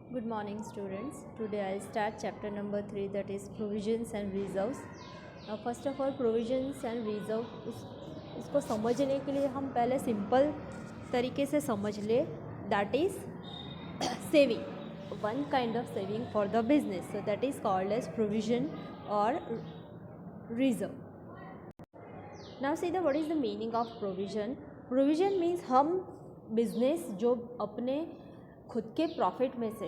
Good morning students. Today I start chapter number 3, that is provisions and reserves. Now first of all provisions and reserve उसको समझने के लिए हम पहले simple तरीके से समझ ले, that is saving, one kind of saving for the business, so that is called as provision or reserve. Now see the what is the meaning of provision. Provision means हम बिजनेस जो अपने खुद के profit में से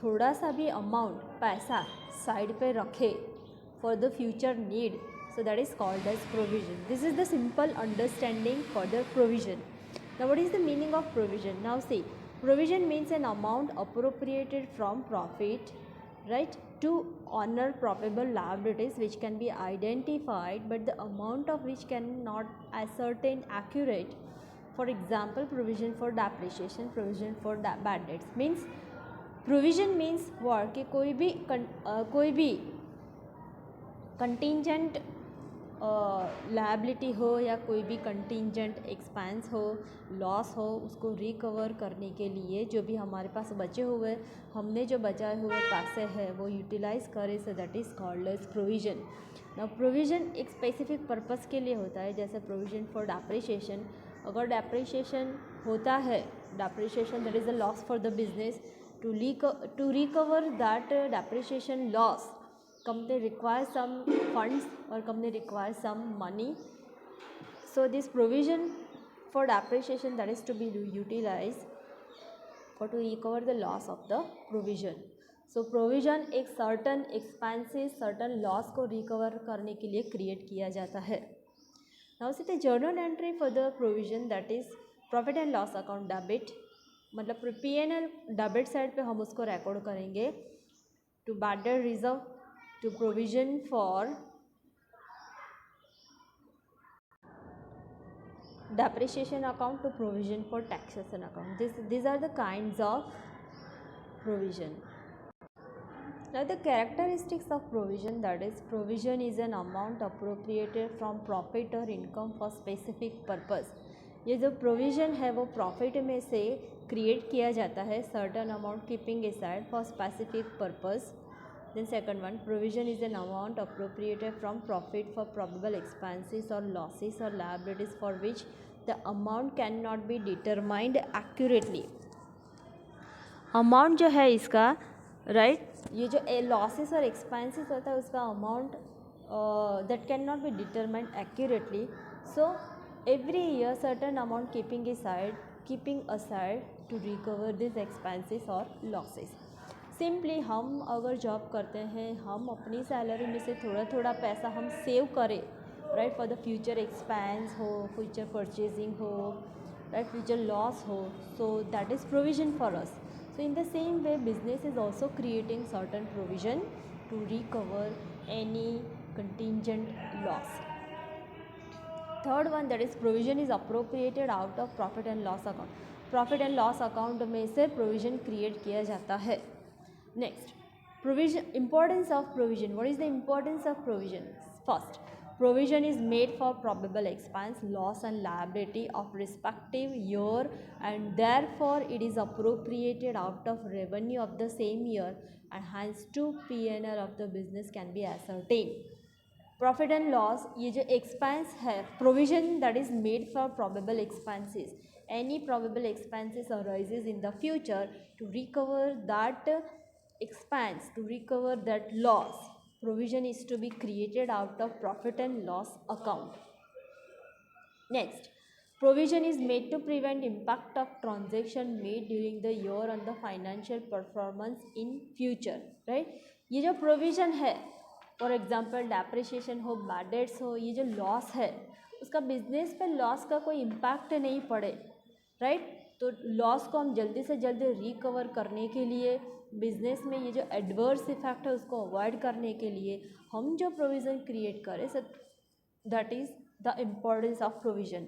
थोड़ा सा भी अमाउंट पैसा साइड पे रखे for the future need, so that is called as provision. This is the simple understanding for the provision. Now what is the meaning of provision? Now see, provision means an amount appropriated from profit, right, to honor probable liabilities which can be identified but the amount of which cannot ascertain accurate. For example, provision for depreciation, provision for bad debts. Means provision means what कि कोई भी contingent liability हो या कोई भी contingent expense हो, loss हो, उसको रिकवर करने के लिए जो भी हमारे पास बचे हुए हमने जो बचाए हुए पैसे हैं वो यूटिलाइज़ करें, so that is called as provision. ना प्रोविज़न एक स्पेसिफिक पर्पस के लिए होता है, जैसे प्रोविज़न फॉर डेप्रिसिएशन. अगर डेप्रिसिएशन होता है, depreciation that is a loss for the business, to recover that depreciation loss, company requires some funds or company requires some money. So this provision for depreciation that is to be utilized for to recover the loss of the provision. So provision एक certain expenses, certain loss को recover करने के लिए create किया जाता है. Now see the journal entry for the provision, that is profit and loss account debit, मतलब P&L debit side पे हम उसको रिकॉर्ड करेंगे. To bad debt reserve, to provision for depreciation account, to provision for taxation account. These are the kinds of provision. Now the characteristics of provision, that is provision is an amount appropriated from profit or income for specific purpose. ये जो provision है वो profit में से create किया जाता है, certain amount keeping aside for specific purpose. Then second one, provision is an amount appropriated from profit for probable expenses और लॉसेस और liabilities for which the amount can not be determined accurately. Amount जो है इसका, right, ये जो losses और expenses होता है उसका amount that can not be determined accurately. So every year certain amount keeping aside to recover these expenses or losses. Simply हम अगर जॉब करते हैं, हम अपनी सैलरी में से थोड़ा थोड़ा पैसा हम सेव करें, right, for the future expense हो, फ्यूचर परचेजिंग हो, राइट, फ्यूचर लॉस हो, सो that is provision for us. So in the same way business is also creating certain provision to recover any contingent loss. Third one, that is provision is appropriated out of profit and loss account. Profit and loss account में से provision create किया जाता है. Next, provision, importance of provision. What is the importance of provision? First, provision is made for probable expense, loss and liability of respective year, and therefore it is appropriated out of revenue of the same year, and hence to P&L of the business can be ascertained. Profit and loss, ये जो expense है, provision that is made for probable expenses. Any probable expenses arises in the future, to recover that expense, to recover that loss, provision is to be created out of profit and loss account. Next, provision is made to prevent impact of transaction made during the year on the financial performance in future, right. ये जो provision है, for example depreciation हो, bad debts हो, ये जो loss है उसका business पे लॉस का कोई इम्पैक्ट नहीं पड़े, राइट. तो लॉस को हम जल्दी से जल्दी रिकवर करने के लिए, बिजनेस में ये जो एडवर्स इफेक्ट है उसको अवॉइड करने के लिए हम जो प्रोविज़न क्रिएट करें, so that is the importance of provision.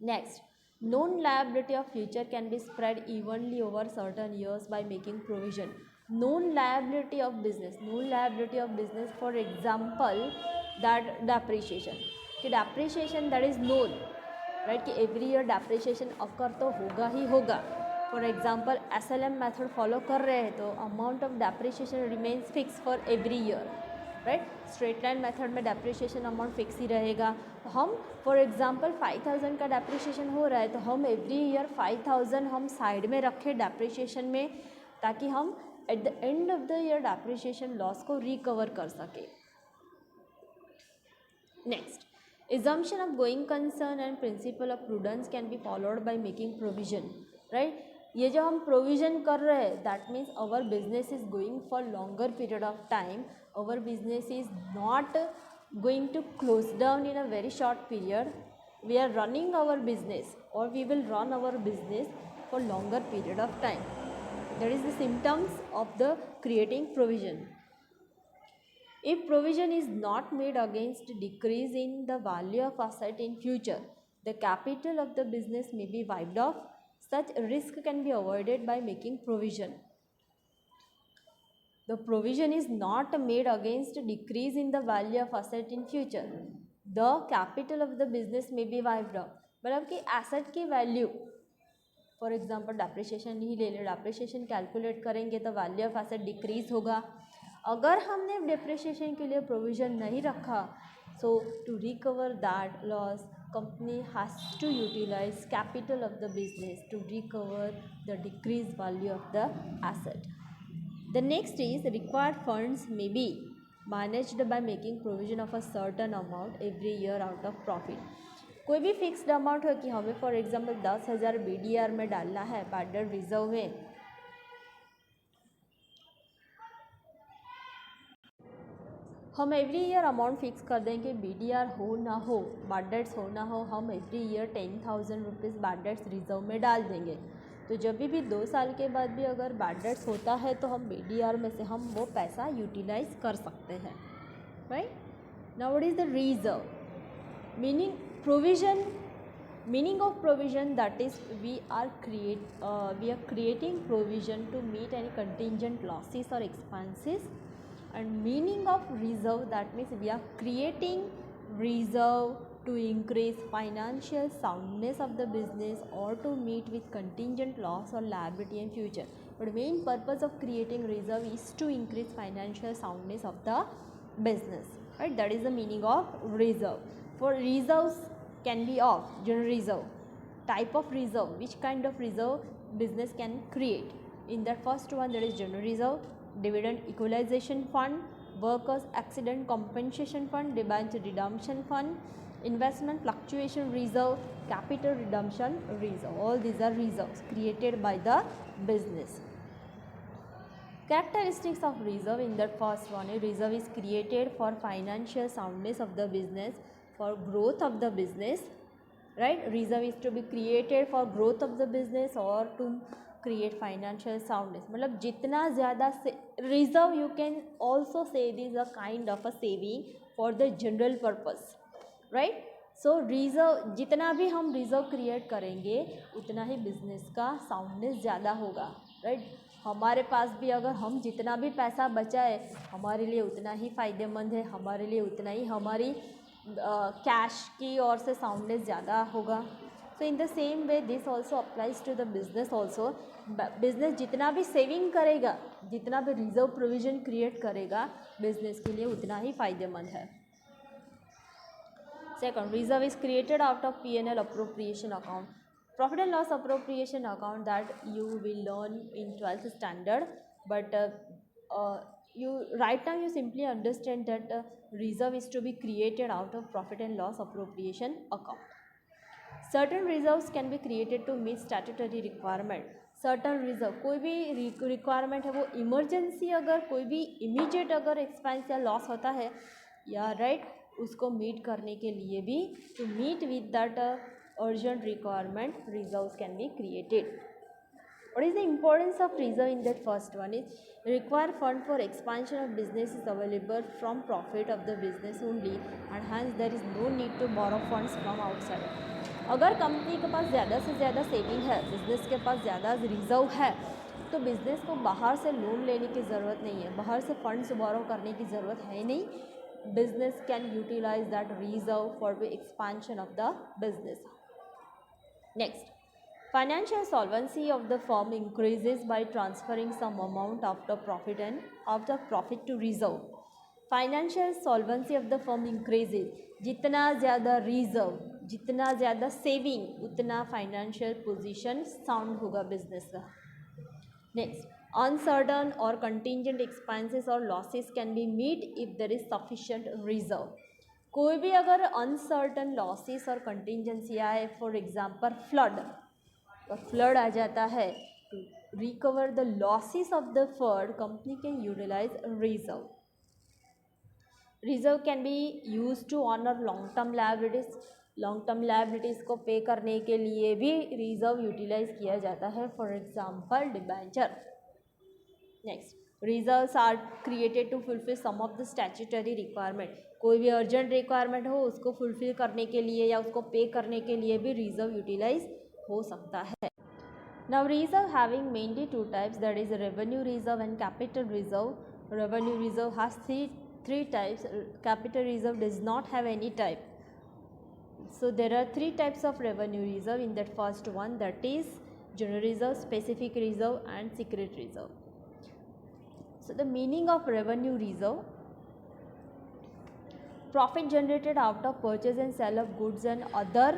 Next, known liability of future can be spread evenly over certain years by making provision. Known liability of business, for example, that depreciation, कि depreciation that is known, right, कि every year depreciation अकर तो होगा ही होगा, for example SLM method follow कर रहे हैं तो amount of depreciation remains fix for every year, right. Straight line method में डेप्रिसिएशन अमाउंट फिक्स ही रहेगा. तो हम फॉर एग्जांपल 5000 का डेप्रिसिएशन हो रहा है तो हम एवरी ईयर 5000 हम साइड में रखें डेप्रिसिएशन में, ताकि हम at the end of the year depreciation loss को रिकवर कर सके. Next, assumption of going concern and principle of prudence can be followed by making provision, right. ये जो हम प्रोविजन कर रहे हैं that means our business is going for longer period of time. Our business is not going to close down in a very short period. We are running our business और we will run our business for longer period of time. That is the symptoms of the creating provision. If provision is not made against decrease in the value of asset in future, the capital of the business may be wiped off. Such risk can be avoided by making provision. The provision is not made against decrease in the value of asset in future. The capital of the business may be wiped off. मतलब कि asset की value, for example depreciation ही ले लें, depreciation calculate करेंगे तो value of asset decrease होगा. अगर हमने डेप्रिसिएशन के लिए प्रोविज़न नहीं रखा, so to recover that loss company has to utilise capital of the business to recover the decrease value of the asset. The next is required funds may be managed by making provision of a certain amount every year out of profit. कोई भी fixed amount हो कि हमें for example 10,000 BDR में डालना है, bad debt reserve में, हम एवरी ईयर अमाउंट फिक्स कर देंगे. BDR हो ना हो, बैड डेट्स हो ना हो, हम every year 10,000 rupees bad debts reserve में डाल देंगे. तो जब भी 2 साल के बाद भी अगर बैड डेट्स होता है तो हम BDR में से हम वो पैसा यूटिलाइज कर सकते हैं, right. Now what is the reserve meaning? provision, meaning of provision, that is we are creating provision to meet any contingent losses or expenses. And meaning of reserve, that means we are creating reserve to increase financial soundness of the business or to meet with contingent loss or liability in future. But main purpose of creating reserve is to increase financial soundness of the business, right. That is the meaning of reserve. For reserves can be of general reserve, type of reserve, which kind of reserve business can create. In that first one, there is general reserve, dividend equalization fund, workers accident compensation fund, debenture redemption fund, investment fluctuation reserve, capital redemption reserve. All these are reserves created by the business. Characteristics of reserve. In that first one, a reserve is created for financial soundness of the business, for growth of the business, right. Reserve is to be created for growth of the business or to create financial soundness. मतलब जितना ज़्यादा reserve, you can also say this is a kind of a saving for the general purpose, right. So reserve, जितना भी हम reserve create करेंगे उतना ही business का soundness ज़्यादा होगा, right. हमारे पास भी अगर हम जितना भी पैसा बचाए हमारे लिए उतना ही फ़ायदेमंद है, हमारे लिए उतना ही हमारी कैश की ओर से साउंडनेस ज़्यादा होगा. So in the same way this also applies to the business also. Business जितना भी सेविंग करेगा, जितना भी रिजर्व प्रोविजन क्रिएट करेगा, बिजनेस के लिए उतना ही फ़ायदेमंद है. Second, reserve is created out of P&L appropriation account, profit and loss appropriation account that you will learn in 12th standard. But you right now you simply understand that reserve is to be created out of profit and loss appropriation account. Certain reserves can be created to meet statutory requirement. Certain reserve, कोई भी requirement है वो emergency, अगर कोई भी immediate अगर expense या loss होता है या right, उसको meet करने के लिए भी to meet with that urgent requirement, reserves can be created. What is the importance of reserve? In that first one is require fund for expansion of business is available from profit of the business only and hence there is no need to borrow funds from outside. अगर company के पास ज़्यादा से ज़्यादा saving है, business के पास ज़्यादा reserve है, तो बिज़नेस को बाहर से लोन लेने की ज़रूरत नहीं है, बाहर से फंड्स बोरो करने की ज़रूरत है नहीं. Business can utilise that reserve for the expansion of the business. Next, Financial solvency of the firm increases by transferring some amount of the profit to reserve. Financial solvency of the firm increases. जितना ज़्यादा reserve, जितना ज़्यादा saving, उतना financial position sound होगा business का. Next, uncertain or contingent expenses or losses can be met if there is sufficient reserve. कोई भी अगर अनसर्टन लॉसेस और कंटिजेंसी आए, फॉर एग्जांपल फ्लड, और फ्लड आ जाता है, to recover the losses of the flood company can utilise reserve. Reserve can be use to honour long term liabilities. Long term liabilities को पे करने के लिए भी रिजर्व यूटिलाइज किया जाता है, for example debenture. Next, reserves are created to fulfil some of the statutory requirement. कोई भी अर्जेंट रिक्वायरमेंट हो, उसको फुलफिल करने के लिए या उसको पे करने के लिए भी रिजर्व यूटिलाइज हो सकता है. Now reserve having mainly two types, that is revenue reserve and capital reserve. Revenue reserve has three types. Capital reserve does not have any type. So there are three types of revenue reserve in that first one, that is general reserve, specific reserve and secret reserve. So the meaning of revenue reserve: profit generated out of purchase and sale of goods and other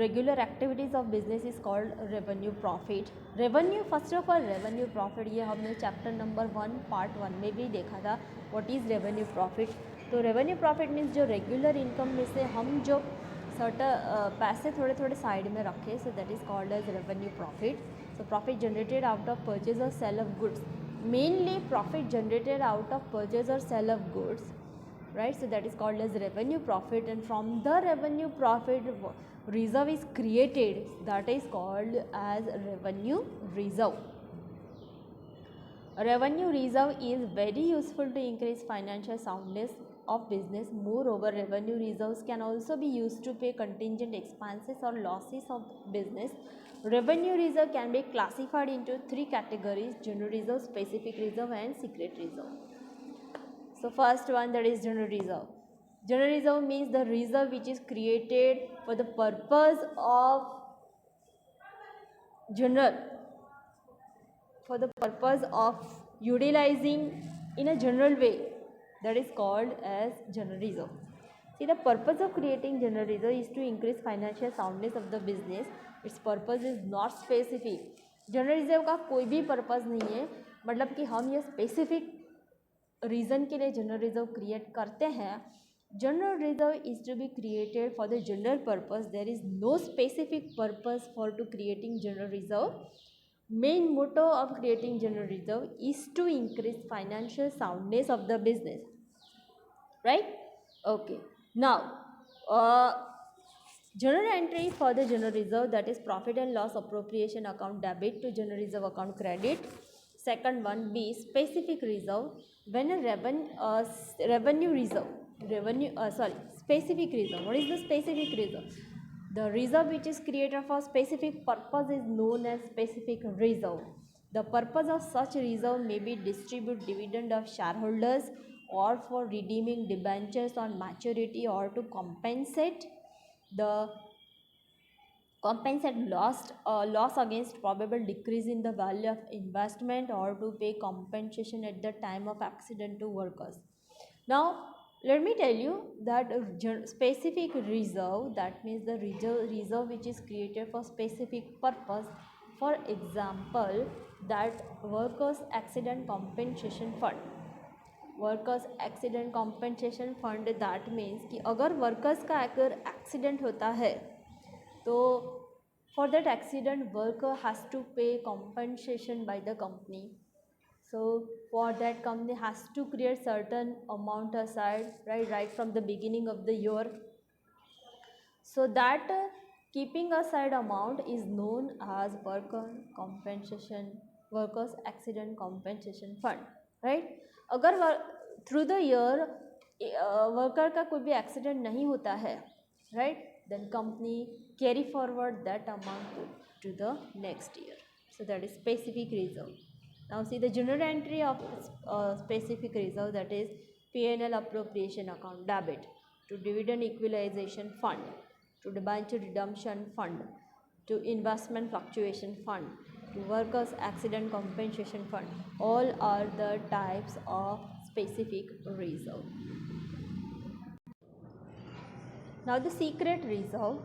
regular activities of business is called revenue profit. Revenue, first of all revenue profit, ये हमने chapter number 1 part 1 में भी देखा था. What is revenue profit? तो revenue profit means जो regular income में से हम जो सर्टन पैसे थोड़े थोड़े साइड में रखें, so that is called as revenue profit. So profit generated out of purchase और sale of goods, mainly profit generated out of purchase और sale of goods, right? So that is called as revenue profit, and from the revenue profit reserve is created, that is called as revenue reserve. Revenue reserve is very useful to increase financial soundness of business. Moreover, revenue reserves can also be used to pay contingent expenses or losses of business. Revenue reserve can be classified into three categories: general reserve, specific reserve and secret reserve. So first one, that is general reserve. General reserve means the reserve which is created for the purpose of utilizing in a general way, that is called as general reserve. See, the purpose of creating general reserve is to increase financial soundness of the business. Its purpose is not specific. General reserve का कोई भी purpose नहीं है, मतलब कि हम ये specific reason के लिए जनरल रिजर्व क्रिएट करते हैं. General reserve is to be created for the general purpose. There is no specific purpose for to creating general reserve. Main motto of creating general reserve is to increase financial soundness of the business, right? Okay, now general entry for the general reserve, that is profit and loss appropriation account debit to general reserve account credit. Second one, B, specific reserve. When a revenue reserve, specific reserve. What is the specific reserve? The reserve which is created for specific purpose is known as specific reserve. The purpose of such reserve may be distribute dividend of shareholders, or for redeeming debentures on maturity, or to compensate loss against probable decrease in the value of investment, or to pay compensation at the time of accident to workers. Now let me tell you that specific reserve, that means the reserve which is created for specific purpose. For example, that workers accident compensation fund. Workers accident compensation fund, that means कि अगर workers का अगर accident होता है तो for that accident worker has to pay compensation by the company. So for that company has to create certain amount aside, right from the beginning of the year. So that keeping aside amount is known as workers accident compensation fund, right? अगर through the year worker का कोई भी accident नहीं होता है, right, then company carry forward that amount to the next year. So that is specific reserve. Now see the general entry of specific reserve, that is P&L appropriation account debit to dividend equalization fund, to debenture redemption fund, to investment fluctuation fund, to workers accident compensation fund. All are the types of specific reserve. Now the secret reserve,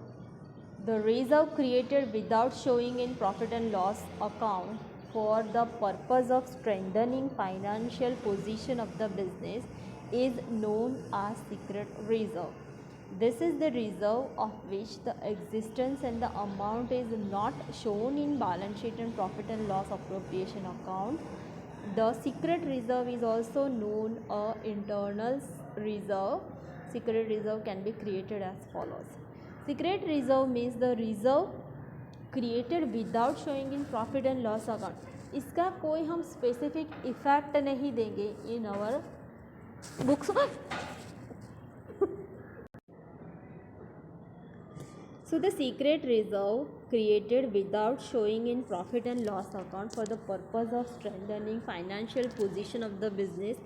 the reserve created without showing in profit and loss account for the purpose of strengthening financial position of the business, is known as secret reserve. This is the reserve of which the existence and the amount is not shown in balance sheet and profit and loss appropriation account. The secret reserve is also known as internal reserve. Secret reserve can be created as follows. Secret reserve means the reserve created without showing in profit and loss account. इसका कोई हम specific effect नहीं देंगे in our books. So the secret reserve created without showing in profit and loss account for the purpose of strengthening financial position of the business,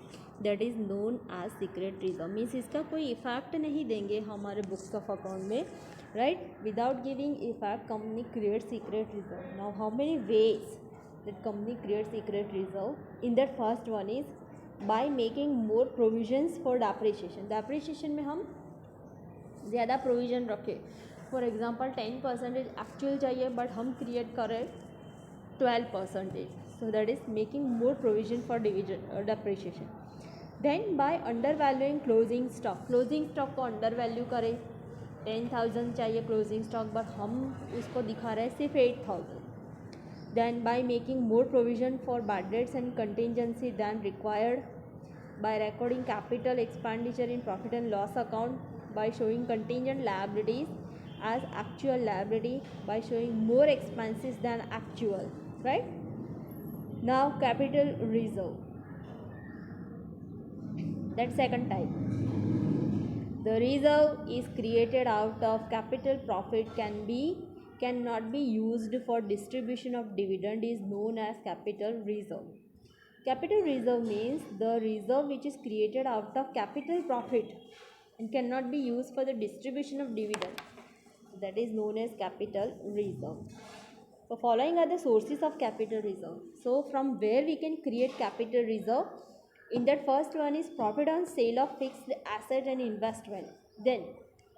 that is known as secret reserve. Means इसका कोई effect नहीं देंगे हमारे books of account में, right? Without giving effect, company creates secret reserve. Now how many ways that company creates secret reserve? In that first one is by making more provisions for depreciation. Depreciation में हम ज़्यादा provision रखें. For example 10% actual चाहिए but हम create करें 12%, so that is making more provision for depreciation. Then by under valuing closing stock. Closing stock को under value करें. 10,000 चाहिए क्लोजिंग स्टॉक बट हम उसको दिखा रहे हैं सिर्फ 8,000. Then by making more provision for bad debts and contingency than required. By recording capital expenditure in profit and loss account. by showing contingent liabilities as actual liability, by showing more expenses than actual, right? Now capital reserve, that second type. The reserve is created out of capital profit, cannot be used for distribution of dividend, is known as capital reserve. Capital reserve means the reserve which is created out of capital profit and cannot be used for the distribution of dividend, that is known as capital reserve. So following are the sources of capital reserve. So from where we can create capital reserve? In that first one is profit on sale of fixed asset and investment. Then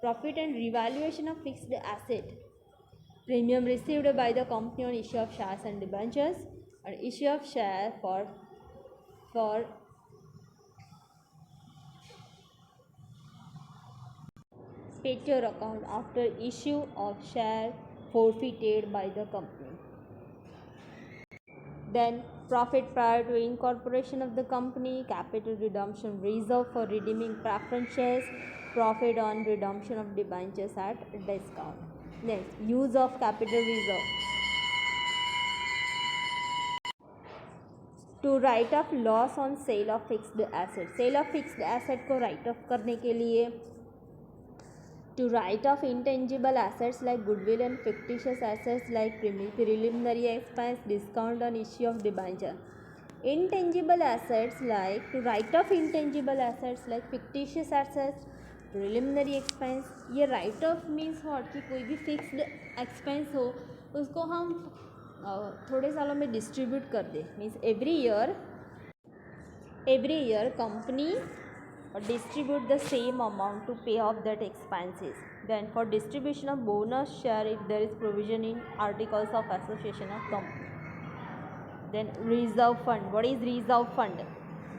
profit and revaluation of fixed asset. Premium received by the company on issue of shares and debentures, and issue of share for paid account after issue of share forfeited by the company. Then profit prior to incorporation of the company, capital redemption reserve for redeeming preference shares, profit on redemption of debentures at discount. Next, use of capital reserve. To write off loss on sale of fixed asset. Sale of fixed asset को write off करने के लिए, to write off intangible assets like goodwill and fictitious assets like preliminary expense, discount on issue of debenture. Intangible assets like, to write off intangible assets like fictitious assets, preliminary expense. ये write off means what कि कोई भी fixed expense हो उसको हम थोड़े सालों में distribute कर दे. Means every year company distribute the same amount to pay off that expenses. Then for distribution of bonus share if there is provision in articles of association of company. Then reserve fund. What is reserve fund?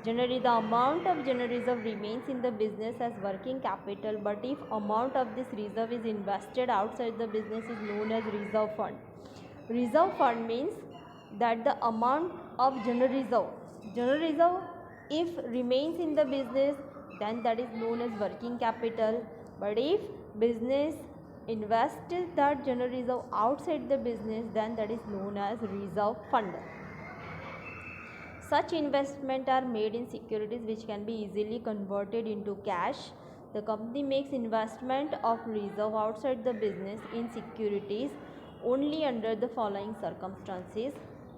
Generally the amount of general reserve remains in the business as working capital, but if amount of this reserve is invested outside the business is known as reserve fund. Reserve fund means that the amount of general reserve if remains in the business, then that is known as working capital. But if business invests that general reserve outside the business, then that is known as reserve fund. Such investments are made in securities which can be easily converted into cash. The company makes investment of reserve outside the business in securities only under the following circumstances: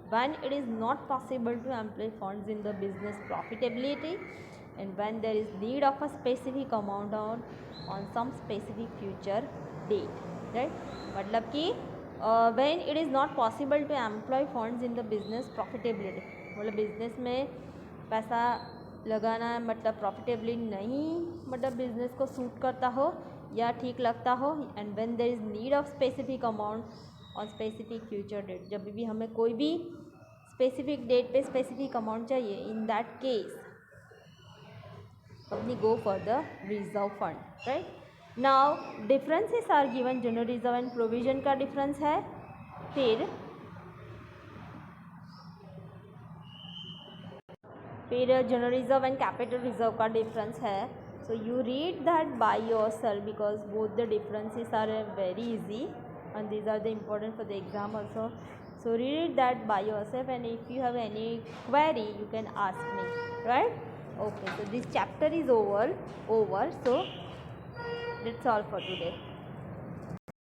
when it is not possible to employ funds in the business profitability, and when there is need of a specific amount on some specific future date, right? मतलब कि when it is not possible to employ funds in the business profitability, मतलब business में पैसा लगाना मतलब profitably नहीं, मतलब business को सूट करता हो या ठीक लगता हो, and when there is need of specific amount on specific future date, जब भी हमें कोई भी स्पेसिफिक डेट पे स्पेसिफिक अमाउंट चाहिए, in that case company go for the reserve fund, right. Now differences are given, general reserve and provision का difference है, फिर general reserve and capital reserve का डिफरेंस है। So you read that by yourself because both the differences are very easy and these are the important for the exam also. So read that by yourself, and if you have any query you can ask me, right? Okay, so this chapter is over. So that's all for today.